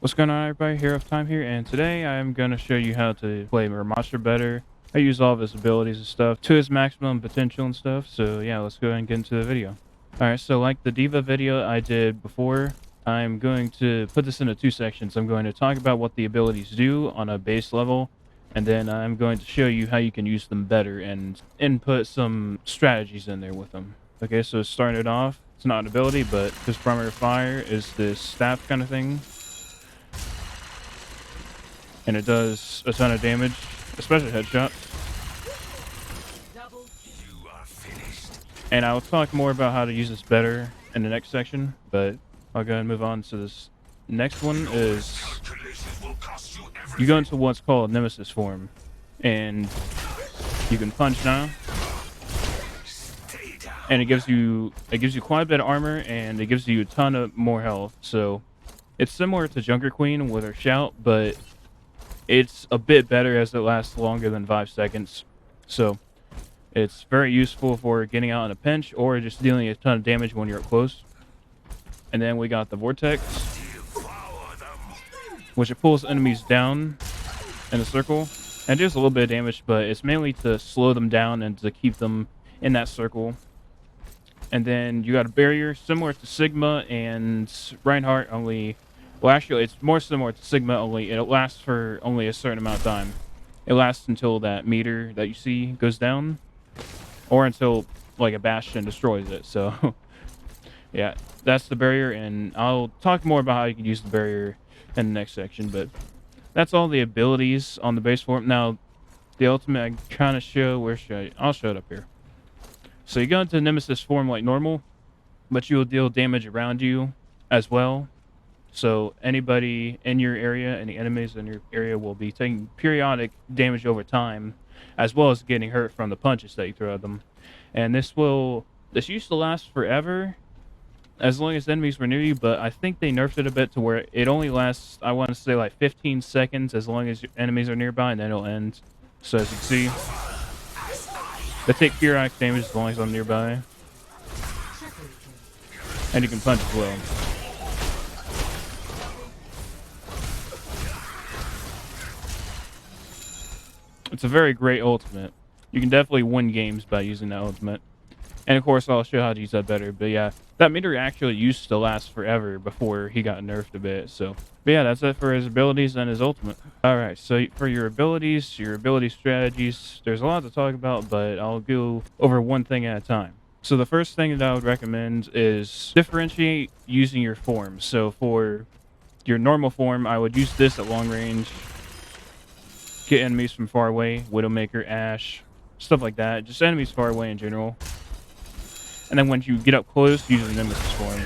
What's going on, everybody? Here of Time here, and today I'm going to show you how to play Rammatra better. I use all of his abilities and stuff to his maximum potential and stuff, so yeah, let's go ahead and get into the video. Alright, so like the Diva video I did before, I'm going to put this into two sections. I'm going to talk about what the abilities do on a base level, and then I'm going to show you how you can use them better and input some strategies in there with them. Okay, so starting it off, it's not an ability, but his primary fire is this staff kind of thing. And it does a ton of damage, especially headshots. And I'll talk more about how to use this better in the next section, but I'll go ahead and move on to this. Next one is you go into what's called Nemesis form, and you can punch now, and it gives you quite a bit of armor, and it gives you a ton of more health. So it's similar to Junker Queen with her shout, but it's a bit better as it lasts longer than 5 seconds. So it's very useful for getting out in a pinch or just dealing a ton of damage when you're up close. And then we got the Vortex, which it pulls enemies down in a circle and deals a little bit of damage, but it's mainly to slow them down and to keep them in that circle. And then you got a barrier similar to Sigma and Reinhardt, only... Well, actually, it's more similar to Sigma, only it lasts for only a certain amount of time. It lasts until that meter that you see goes down, or until, like, a Bastion destroys it. So, yeah, that's the barrier, and I'll talk more about how you can use the barrier in the next section, but that's all the abilities on the base form. Now, the ultimate I kind of show, where should I? I'll show it up here. So you go into Nemesis form like normal, but you will deal damage around you as well. So anybody in your area, any enemies in your area will be taking periodic damage over time, as well as getting hurt from the punches that you throw at them. And this used to last forever, as long as enemies were near you, but I think they nerfed it a bit to where it only lasts, I want to say, like 15 seconds as long as your enemies are nearby, and then it'll end. So as you can see, they take periodic damage as long as I'm nearby. And you can punch as well. It's a very great ultimate. You can definitely win games by using that ultimate. And of course, I'll show how to use that better. But yeah, that meter actually used to last forever before he got nerfed a bit. So, but yeah, that's it for his abilities and his ultimate. Alright, so for your ability strategies, there's a lot to talk about, but I'll go over one thing at a time. So the first thing that I would recommend is differentiate using your form. So for your normal form, I would use this at long range. Get enemies from far away, Widowmaker, Ashe, stuff like that. Just enemies far away in general. And then when you get up close, use the Nemesis form.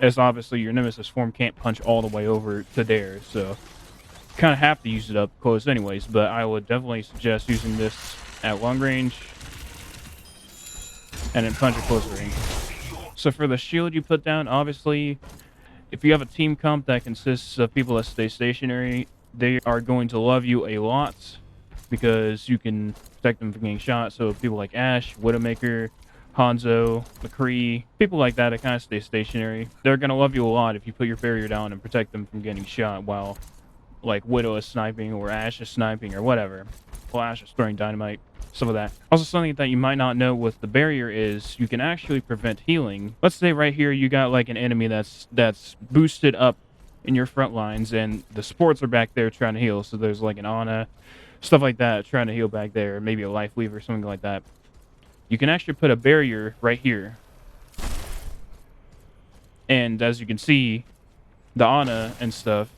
As obviously your Nemesis form can't punch all the way over to there, so you kind of have to use it up close anyways, but I would definitely suggest using this at long range and then punch at close range. So for the shield you put down, obviously, if you have a team comp that consists of people that stay stationary, they are going to love you a lot because you can protect them from getting shot. So people like Ashe, Widowmaker, Hanzo, McCree, people like that kind of stay stationary. They're going to love you a lot if you put your barrier down and protect them from getting shot while, like, Widow is sniping or Ashe is sniping or whatever. Well, Ashe is throwing dynamite. Some of that. Also, something that you might not know with the barrier is you can actually prevent healing. Let's say right here you got like an enemy that's boosted up in your front lines, and the supports are back there trying to heal. So there's like an Ana, stuff like that, trying to heal back there, maybe a life lever or something like that. You can actually put a barrier right here, and as you can see, the Ana and stuff,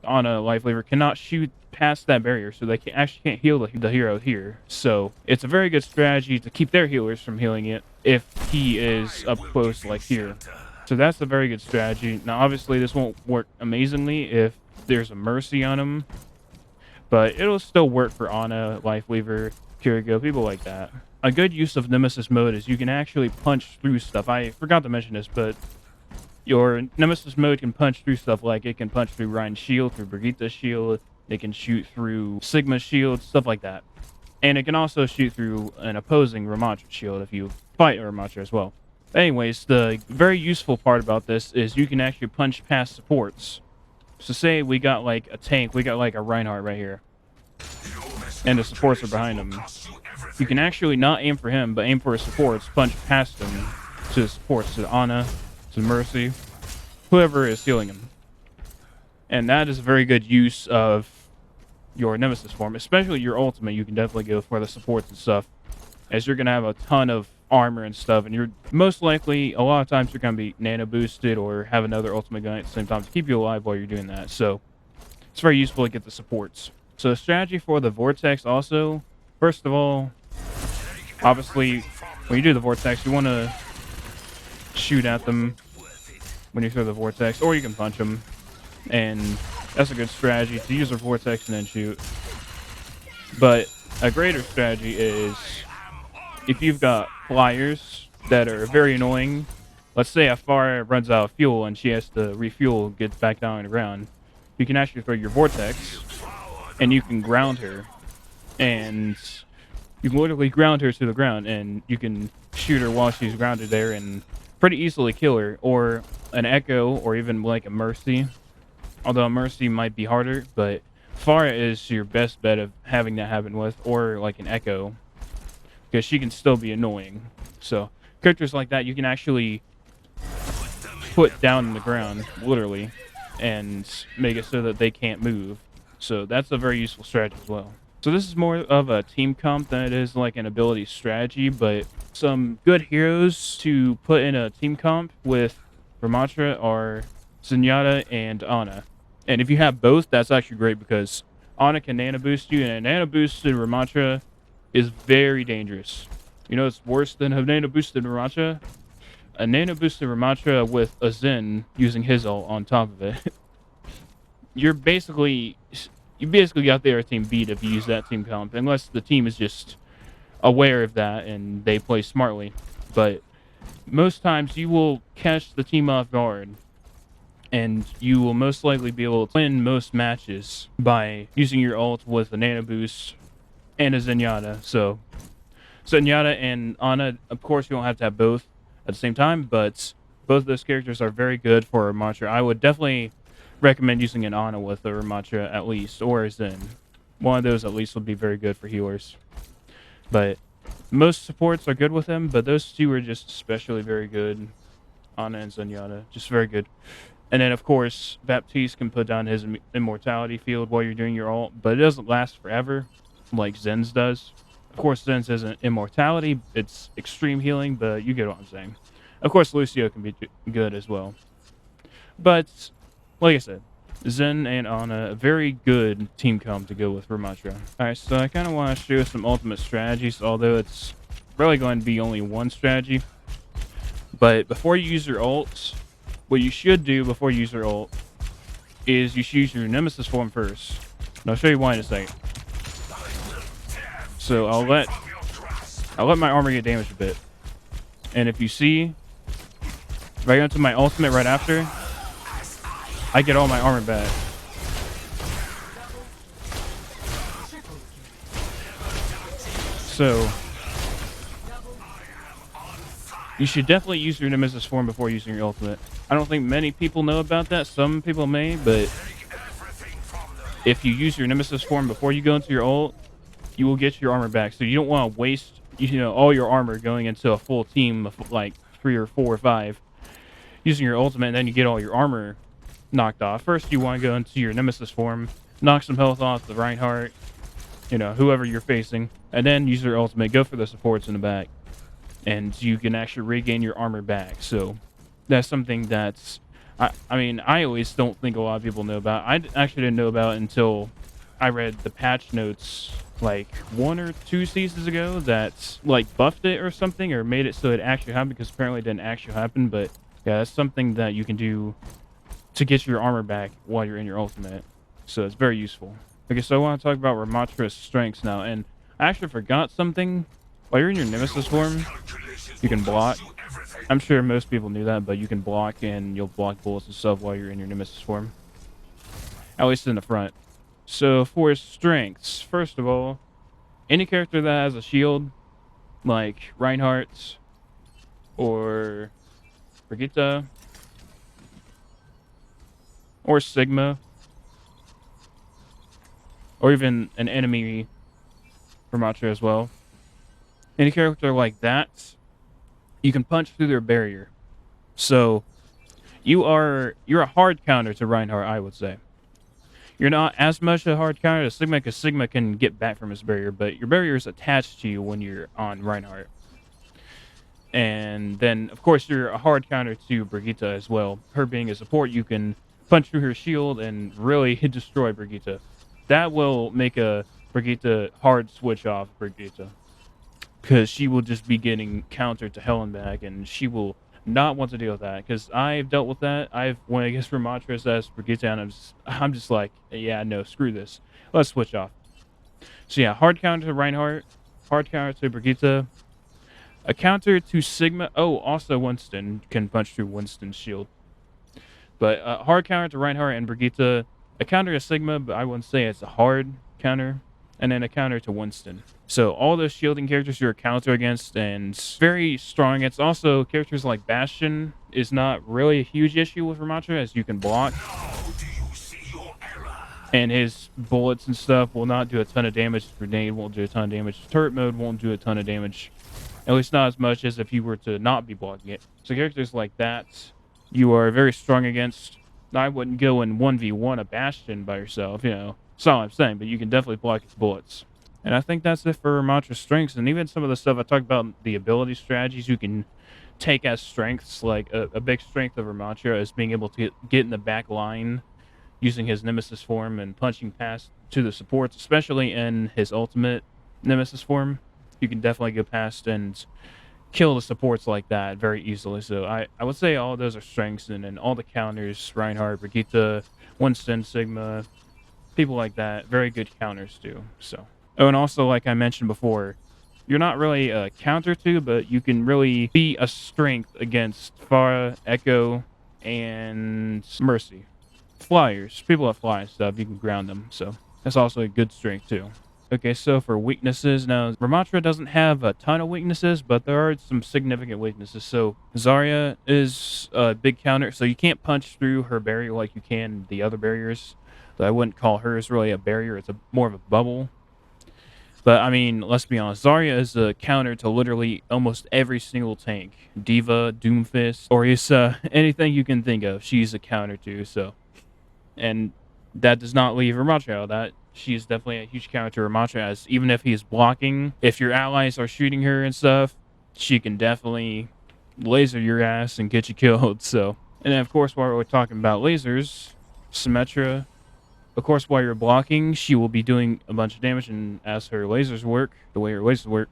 Ana life lever cannot shoot past that barrier, so they actually can't heal the hero here. So it's a very good strategy to keep their healers from healing it if he is up close like here. So that's a very good strategy. Now obviously this won't work amazingly if there's a Mercy on him, but it'll still work for Ana, Life Weaver, Kirigo, people like that. A good use of Nemesis mode is you can actually punch through stuff. I forgot to mention this, but your Nemesis mode can punch through stuff, like it can punch through Ryan's shield, through Brigitte's shield, they can shoot through Sigma's shield, stuff like that. And it can also shoot through an opposing Rammatra shield if you fight a Rammatra as well. Anyways, the very useful part about this is you can actually punch past supports. So say we got like a tank, we got like a Reinhardt right here, and the supports are behind him. You can actually not aim for him, but aim for his supports, punch past him to the supports, to Ana, to Mercy, whoever is healing him. And that is a very good use of your Nemesis form, especially your ultimate. You can definitely go for the supports and stuff, as you're going to have a ton of armor and stuff, and you're most likely, a lot of times, you're going to be nano boosted or have another ultimate gun at the same time to keep you alive while you're doing that. So it's very useful to get the supports. So strategy for the Vortex also, first of all, obviously, when you do the Vortex, you want to shoot at them when you throw the Vortex, or you can punch them, and that's a good strategy, to use the Vortex and then shoot. But a greater strategy is if you've got flyers that are very annoying. Let's say a Pharah runs out of fuel and she has to refuel, get back down on the ground. You can actually throw your Vortex, and you can ground her, and you can literally ground her to the ground, and you can shoot her while she's grounded there and pretty easily kill her. Or an Echo, or even like a Mercy. Although a Mercy might be harder, but Pharah is your best bet of having that happen with, or like an Echo, because she can still be annoying. So characters like that you can actually put down in the ground, literally, and make it so that they can't move. So that's a very useful strategy as well. So this is more of a team comp than it is like an ability strategy, but some good heroes to put in a team comp with Rammatra are Zenyatta and Ana. And if you have both, that's actually great, because Ana can nano boost you, and a nano boosted Rammatra is very dangerous. You know it's worse than a nano boosted Rammatra? A nano boosted Rammatra with a Zen using his ult on top of it. You basically got their team beat if you use that team comp, unless the team is just aware of that and they play smartly. But most times you will catch the team off guard, and you will most likely be able to win most matches by using your ult with a nano boost and a Zenyatta. So Zenyatta and Ana, of course you don't have to have both at the same time, but both of those characters are very good for Rammatra. I would definitely recommend using an Ana with a Rammatra at least, or a Zen. One of those at least would be very good for healers. But most supports are good with them, but those two are just especially very good. Ana and Zenyatta, just very good. And then, of course, Baptiste can put down his immortality field while you're doing your ult, but it doesn't last forever like Zen's does. Of course, Zen's isn't immortality, it's extreme healing, but you get what I'm saying. Of course, Lucio can be good as well. But, like I said, Zen and Ana, a very good team comp to go with Rammatra. Alright, so I kind of want to show some ultimate strategies, although it's really going to be only one strategy. But before you use your ult, what you should do before you use your ult is you should use your Nemesis form first. And I'll show you why in a second. So I'll let my armor get damaged a bit. And if you see, if I go into my ultimate right after, I get all my armor back. So you should definitely use your Nemesis form before using your ultimate. I don't think many people know about that. Some people may, but if you use your Nemesis form before you go into your ult, you will get your armor back. So you don't want to waste, all your armor going into a full team of like 3 or 4 or 5 using your ultimate, and then you get all your armor knocked off. First, you want to go into your Nemesis form, knock some health off the Reinhardt, whoever you're facing, and then use your ultimate, go for the supports in the back, and you can actually regain your armor back. So that's something that's, I always don't think a lot of people know about. I actually didn't know about it until I read the patch notes like 1 or 2 seasons ago that like buffed it or something, or made it so it actually happened, because apparently it didn't actually happen. But yeah, that's something that you can do to get your armor back while you're in your ultimate. So it's very useful. Okay, so I want to talk about Rammatra's strengths now, and I actually forgot something. While you're in your Nemesis form, you can block. I'm sure most people knew that, but you can block, and you'll block bullets and stuff while you're in your Nemesis form. At least in the front. So for his strengths, first of all, any character that has a shield, like Reinhardt, or Brigitte, or Sigma, or even an enemy Rammatra as well. Any character like that, you can punch through their barrier. So you're a hard counter to Reinhardt, I would say. You're not as much a hard counter to Sigma because Sigma can get back from his barrier, but your barrier is attached to you when you're on Reinhardt. And then, of course, you're a hard counter to Brigitte as well. Her being a support, you can punch through her shield and really destroy Brigitte. That will make a Brigitte hard switch off Brigitte, because she will just be getting countered to hell and back, and she will not want to deal with that. Because I've dealt with that. When I guess Rammatra as Brigitte, and I'm just like, yeah, no, screw this. Let's switch off. So yeah, hard counter to Reinhardt, hard counter to Brigitte. A counter to Sigma. Oh, also Winston can punch through Winston's shield. But a hard counter to Reinhardt and Brigitte. A counter to Sigma, but I wouldn't say it's a hard counter. And then a counter to Winston. So all those shielding characters you're a counter against and very strong against. Also, characters like Bastion is not really a huge issue with Rammatra, as you can block. And his bullets and stuff will not do a ton of damage. His grenade won't do a ton of damage. His turret mode won't do a ton of damage. At least not as much as if you were to not be blocking it. So characters like that, you are very strong against. I wouldn't go in 1v1 a Bastion by yourself, you know. That's all I'm saying, but you can definitely block his bullets. And I think that's it for Rammatra's strengths. And even some of the stuff I talked about, the ability strategies you can take as strengths. Like a big strength of Rammatra is being able to get in the back line using his Nemesis form and punching past to the supports, especially in his ultimate Nemesis form. You can definitely go past and kill the supports like that very easily. So I would say all of those are strengths, and then all the counters, Reinhardt, Brigitte, Winston, Sigma, people like that, very good counters too. So, oh, and also, like I mentioned before, you're not really a counter to, but you can really be a strength against Pharah, Echo, and Mercy. Flyers, people that fly and stuff, you can ground them, so that's also a good strength too. Okay, so for weaknesses, now Rammatra doesn't have a ton of weaknesses, but there are some significant weaknesses. So Zarya is a big counter, so you can't punch through her barrier like you can the other barriers. So I wouldn't call hers really a barrier, it's more of a bubble. But I mean, let's be honest, Zarya is a counter to literally almost every single tank. Diva, Doomfist, or anything you can think of, she's a counter to, so. And that does not leave Rammatra out of that. She is definitely a huge counter to Rammatra, as even if he's blocking, if your allies are shooting her and stuff, she can definitely laser your ass and get you killed, so. And then, of course, while we're talking about lasers, Symmetra, of course, while you're blocking, she will be doing a bunch of damage, and as her lasers work, the way her lasers work,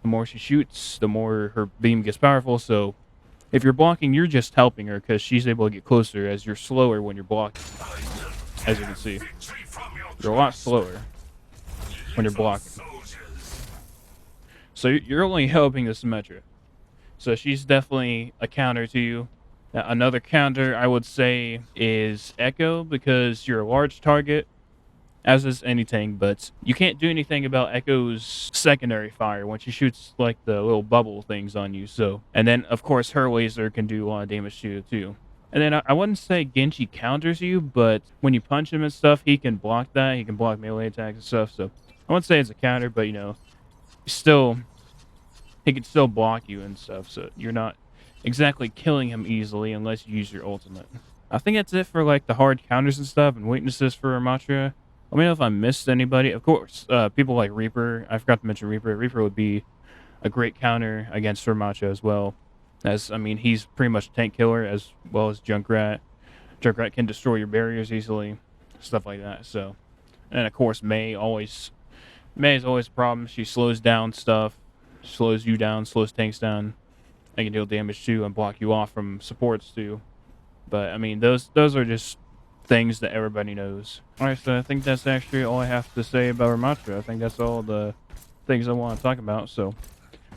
the more she shoots, the more her beam gets powerful, so if you're blocking, you're just helping her, because she's able to get closer, as you're slower when you're blocking, as you can see. You're a lot slower when you're blocking. So you're only helping the Symmetra. So she's definitely a counter to you. Another counter, I would say, is Echo, because you're a large target, as is any tank, but you can't do anything about Echo's secondary fire when she shoots, like, the little bubble things on you, so. And then, of course, her laser can do a lot of damage to you, too. And then I wouldn't say Genji counters you, but when you punch him and stuff, he can block that. He can block melee attacks and stuff, so I wouldn't say it's a counter, but, you know, he can still block you and stuff, so you're not exactly killing him easily unless you use your ultimate. I think that's it for, like, the hard counters and stuff and weaknesses for Rammatra. Let me know if I missed anybody. Of course, people like Reaper. I forgot to mention Reaper. Reaper would be a great counter against Rammatra as well. As, I mean, he's pretty much a tank killer as well as Junkrat. Junkrat can destroy your barriers easily, stuff like that. So, and of course, Mei is always a problem. She slows down stuff, slows you down, slows tanks down. They can deal damage too and block you off from supports too. But I mean, those are just things that everybody knows. Alright, so I think that's actually all I have to say about Rammatra. I think that's all the things I want to talk about. So,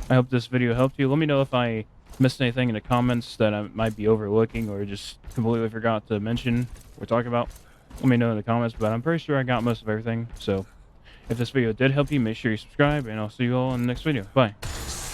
I hope this video helped you. Let me know if I missed anything in the comments that I might be overlooking or just completely forgot to mention or talk about. Let me know in the comments, but I'm pretty sure I got most of everything. So if this video did help you, make sure you subscribe, and I'll see you all in the next video. Bye.